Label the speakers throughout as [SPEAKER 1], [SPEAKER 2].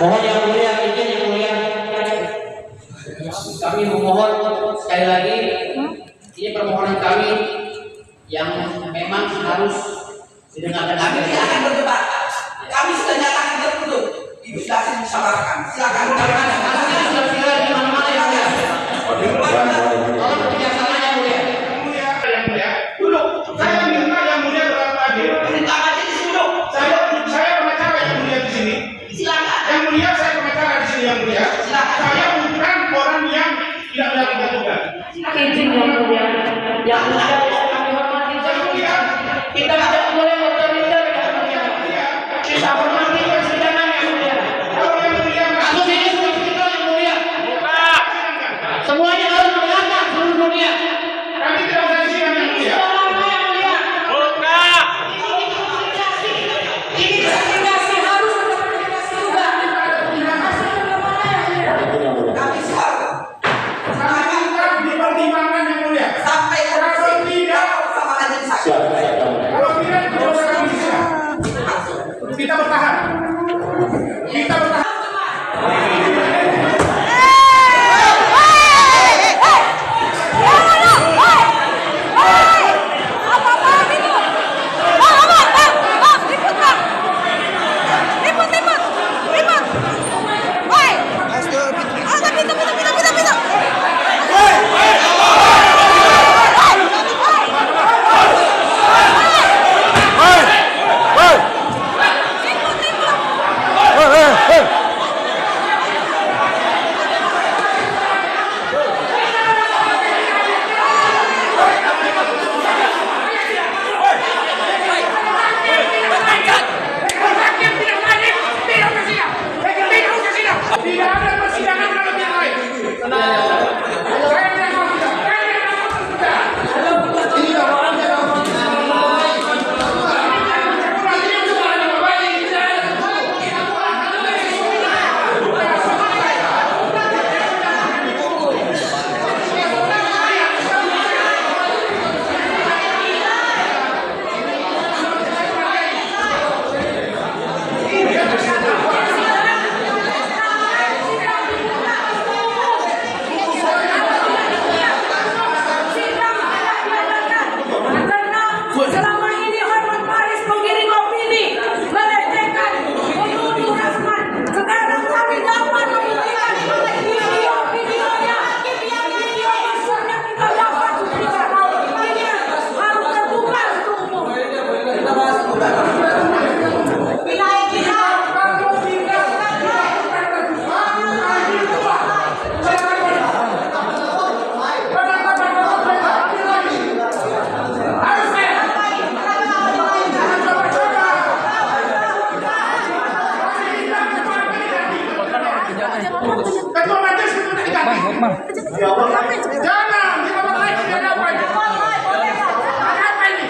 [SPEAKER 1] Mohon yang mulia, izin yang mulia. Kami memohon sekali lagi, ini permohonan kami yang memang harus didengarkan.
[SPEAKER 2] Kami tidak akan berdebat. Kami sudah nyatakan tertutup. Ibu sudah disamarkan. Silakan.
[SPEAKER 1] Sudah viral di mana-mana yang mulia. Tolong kerjasama yang mulia.
[SPEAKER 3] Yang mulia, duduk. Saya minta yang mulia berapa hadir.
[SPEAKER 2] Perintah majelis duduk.
[SPEAKER 3] Saya pengacara yang mulia di sini.
[SPEAKER 2] Silakan.
[SPEAKER 3] Yang mulia saya pengacara di sini yang mulia.
[SPEAKER 2] Silakan.
[SPEAKER 3] Saya bukan orang yang tidak melakukan tugas.
[SPEAKER 1] Izin yang mulia. Yang mulia kami hormati.
[SPEAKER 3] Yang mulia,
[SPEAKER 1] Kita tidak boleh otoriter yang mulia. Kita hormati persidangan yang mulia.
[SPEAKER 3] kalau yang mulia
[SPEAKER 1] Kasus ini sudah viral yang mulia. Semuanya harus mendengarkan seluruh dunia.
[SPEAKER 3] kami tidak usah sidang yang mulia.
[SPEAKER 2] Investigasi harus investigasi juga. Kami siap.
[SPEAKER 3] Kami minta dipertimbangkan yang mulia.
[SPEAKER 2] Sampai
[SPEAKER 3] Kalau tidak,
[SPEAKER 2] sama majelis hakim.
[SPEAKER 3] kalau tidak tidak usah kami sidang. Kita bertahan. Kita bertahan. Tidak ada persidangan dalam yang lain. Saya tidak mau sidang. Saya tidak mau sidang.
[SPEAKER 4] Selama ini Hotman Paris penggiring opini melecehkan menuduh Rasman. Sekarang kami dapat membuktikan video-videonya, video maksudnya kita dapat buktikan. Ini harus terbuka untuk umum. Wilayah kita
[SPEAKER 3] Ketua majelis menuntut kami. Jangan dibawa lagi ke apa ini? Apa ini?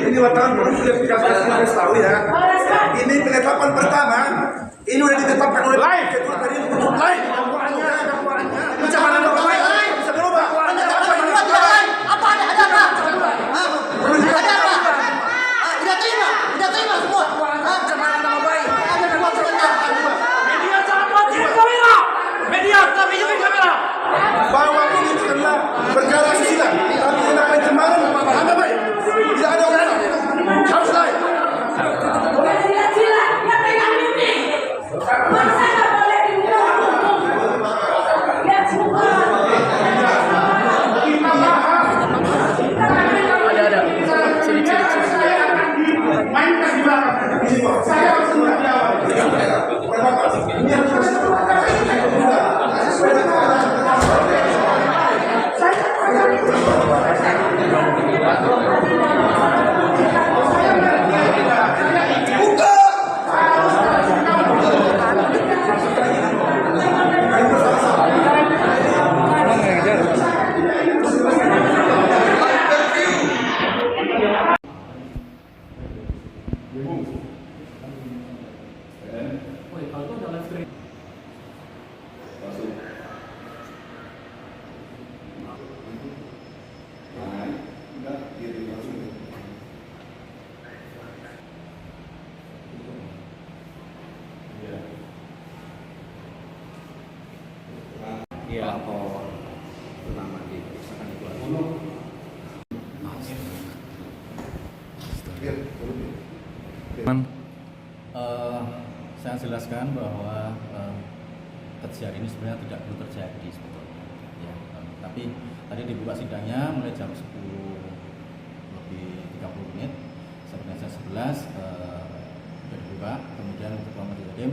[SPEAKER 5] Ini wartawan baru sudah tidak harus tahu ya. Ini penetapan pertama. Ini sudah ditetapkan oleh
[SPEAKER 3] Live.
[SPEAKER 5] ketua tadi untuk live. Dakwaannya. Macam mana dakwaannya? Bisa berubah.
[SPEAKER 2] Apa ada apa?
[SPEAKER 5] Perlu
[SPEAKER 2] Ada apa? Tidak terima semua.
[SPEAKER 5] Macam mana nama baik? Ada dua pertanyaan.
[SPEAKER 4] media jangan matikan kamera. Media kami juga kamera.
[SPEAKER 5] Bahwa ini adalah perkara asusila. Tapi kenapa kemarin nama baik? Tidak ada orang harus live.
[SPEAKER 4] Sila-sila yang pegang ini. Masa nggak boleh dibuka hukum. Lihat semua.
[SPEAKER 3] Mainkan di belakang. Saya harus menjawab.
[SPEAKER 6] Saya jelaskan bahwa kejadian ini sebenarnya tidak perlu terjadi sebetulnya. Ya, tapi tadi dibuka sidangnya mulai jam 10 lebih 30 menit sampai jam 11 sudah dibuka. Kemudian Ketua Majelis Hakim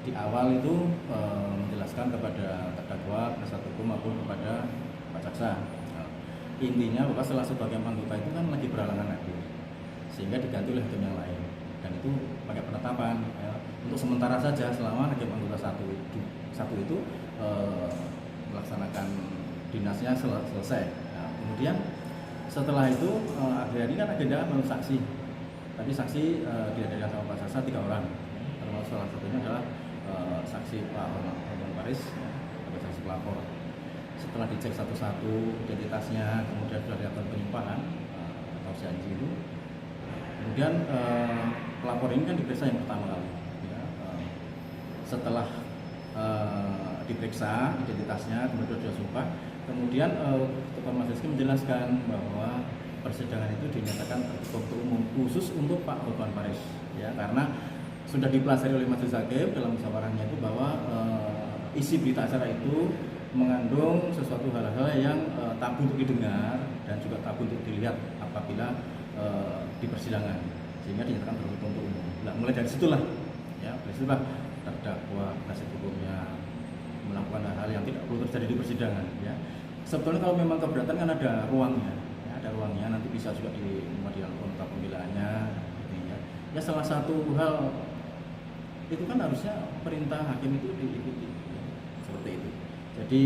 [SPEAKER 6] di awal itu menjelaskan kepada terdakwa, penasihat hukum maupun kepada Pak Jaksa. Intinya bahwa salah satu hakim anggota itu kan lagi berhalangan hadir, sehingga diganti oleh hakim yang lain, dan itu pakai penetapan ya, untuk sementara saja selama hakim anggota satu itu melaksanakan dinasnya selesai. Nah, kemudian setelah itu akhirnya ini kan agenda menurut saksi. Tadi saksi dihadirkan sama Pak Jaksa 3 orang, termasuk salah satunya adalah saksi Pak Hotman Paris atau saksi pelapor. Setelah dicek satu-satu identitasnya, kemudian sudah dilakukan penyumpahan atau janji itu, kemudian pelapor ini kan diperiksa yang pertama kali. Ya, setelah diperiksa identitasnya, kemudian sudah sumpah, kemudian Ketua Majelis Hakim menjelaskan bahwa persidangan itu dinyatakan tertutup umum khusus untuk Pak Hotman Paris, ya, karena sudah dipelajari oleh Majelis Hakim dalam musyawarahnya itu bahwa isi berita acara itu mengandung sesuatu hal-hal yang tabu untuk didengar dan juga tabu untuk dilihat apabila di persidangan, sehingga dinyatakan tertutup untuk umum. Nah, mulai dari situlah, ya, dari situlah terdakwa penasihat hukumnya melakukan hal yang tidak perlu terjadi di persidangan. Ya, sebetulnya kalau memang keberatan kan ada ruangnya, ya, ada ruangnya. Nanti bisa juga di nota pembelaannya, gitu, ya. Ya, salah satu hal itu kan harusnya perintah hakim itu diikuti, ya, seperti itu. Jadi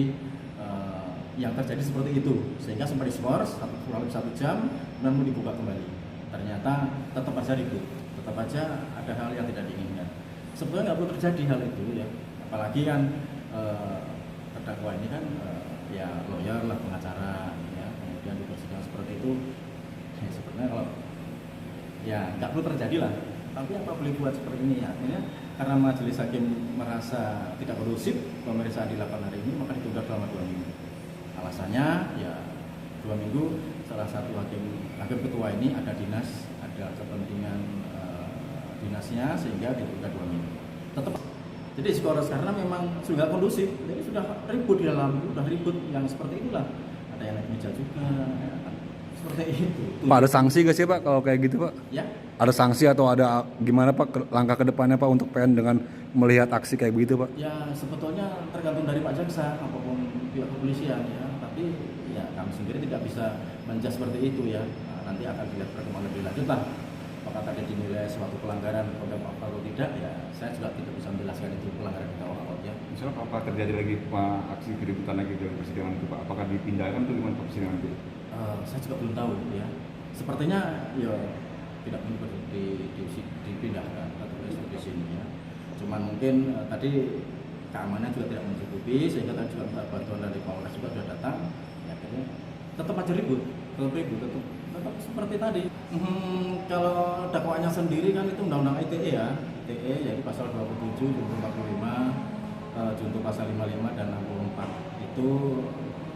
[SPEAKER 6] yang terjadi seperti itu, sehingga sempat diskors kurang lebih 1 jam dan mau dibuka kembali. Ternyata tetap aja ribut, tetap aja ada hal yang tidak diinginkan. Sebetulnya nggak perlu terjadi hal itu, ya. Apalagi kan terdakwa ini kan ya lawyer lah, pengacara, ya. Kemudian di persidangan seperti itu, ya, sebenarnya kalau ya nggak perlu terjadi lah. Tapi apa boleh buat seperti ini, ya. Akhirnya karena Majelis Hakim merasa tidak kondusif pemeriksaan dilakukan hari ini, maka ditunda selama 2 minggu. Alasannya ya 2 minggu salah satu hakim ketua ini ada dinas, ada kepentingan dinasnya, sehingga ditunda 2 minggu. Tetap jadi skors karena memang sudah kondusif, jadi sudah ribut di dalam, sudah ribut yang seperti itulah. Ada yang naik meja juga, ya, seperti itu.
[SPEAKER 7] Pak, ada sanksi gak sih Pak kalau kayak gitu Pak?
[SPEAKER 6] Ya.
[SPEAKER 7] Ada sanksi atau ada gimana Pak langkah ke depannya Pak untuk PN dengan melihat aksi kayak begitu Pak?
[SPEAKER 6] Ya, sebetulnya tergantung dari Pak Jaksa apapun pihak kepolisian, ya. Tapi ya kami sendiri tidak bisa menjudge seperti itu, ya. Nah, nanti akan dilihat perkembangan lebih lanjut lah. Apakah tadi dinilai suatu pelanggaran atau tidak, ya saya juga tidak bisa menjelaskan itu pelanggaran di awal, ya.
[SPEAKER 8] Misalnya apa terjadi lagi Pak, aksi keributan lagi dalam persidangan itu Pak? Apakah dipindahkan atau gimana Pak persidangan itu?
[SPEAKER 6] Saya juga belum tahu, ya. Sepertinya ya tidak perlu dipindahkan atau di sini, ya. Cuman mungkin tadi keamanan juga tidak mencukupi, sehingga tadi juga minta bantuan dari Polres juga sudah datang, ya, akhirnya tetap aja ribut, tetap seperti tadi. Kalau dakwaannya sendiri kan itu undang-undang ITE, ya, ITE yaitu pasal 27, junto 45, junto pasal 55 dan 64 itu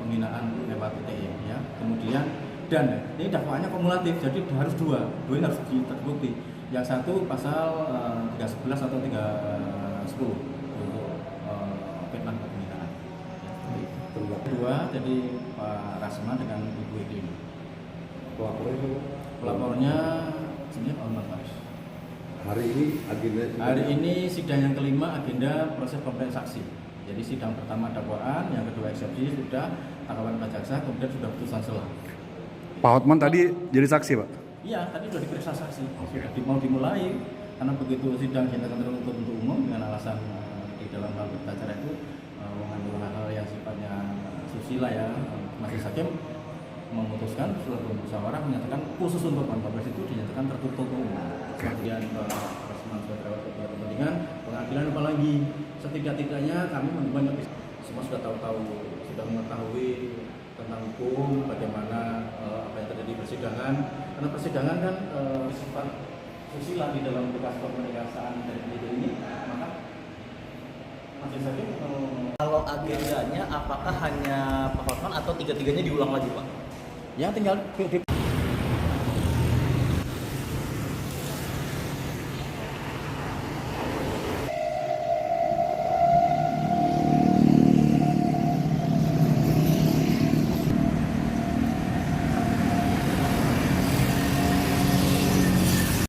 [SPEAKER 6] penghinaan lewat ITE, ya. Kemudian dan ini dakwaannya kumulatif, jadi harus dua ini harus terbukti. Yang satu pasal 311 atau 310 untuk fitnah dan penghinaan. Kedua, jadi Pak Rasman dengan Ibu Edi. Pelapornya sebenarnya Pak Hotman Paris. Hari ini sidang yang kelima, agenda proses pemberian saksi. Jadi sidang pertama dakwaan, yang kedua eksepsi sudah, tanggapan Pak Jaksa, kemudian sudah putusan selah.
[SPEAKER 7] Pak Hotman tadi jadi saksi Pak?
[SPEAKER 6] Iya, tadi sudah diperiksa saksi, sudah mau dimulai, karena begitu sidang dinyatakan tertutup untuk umum dengan alasan di dalam hal berita acara itu mengandung hal yang sifatnya susila, ya. Majelis Hakim memutuskan setelah bermusyawarah menyatakan khusus untuk Hotman Paris itu dinyatakan tertutup umum. Kemudian Rasman sebagai kepentingan pengadilan, apalagi setidak-tidaknya kami banyak semua sudah tahu, sudah mengetahui tentang hukum, bagaimana apa yang terjadi di persidangan, karena persidangan kan sifat susila di dalam bekas komunikasi dari penyidik ini, maka Majelis Hakim
[SPEAKER 9] kalau agendanya apakah hanya Pak Hotman atau tiga-tiganya diulang lagi Pak?
[SPEAKER 6] ya tinggal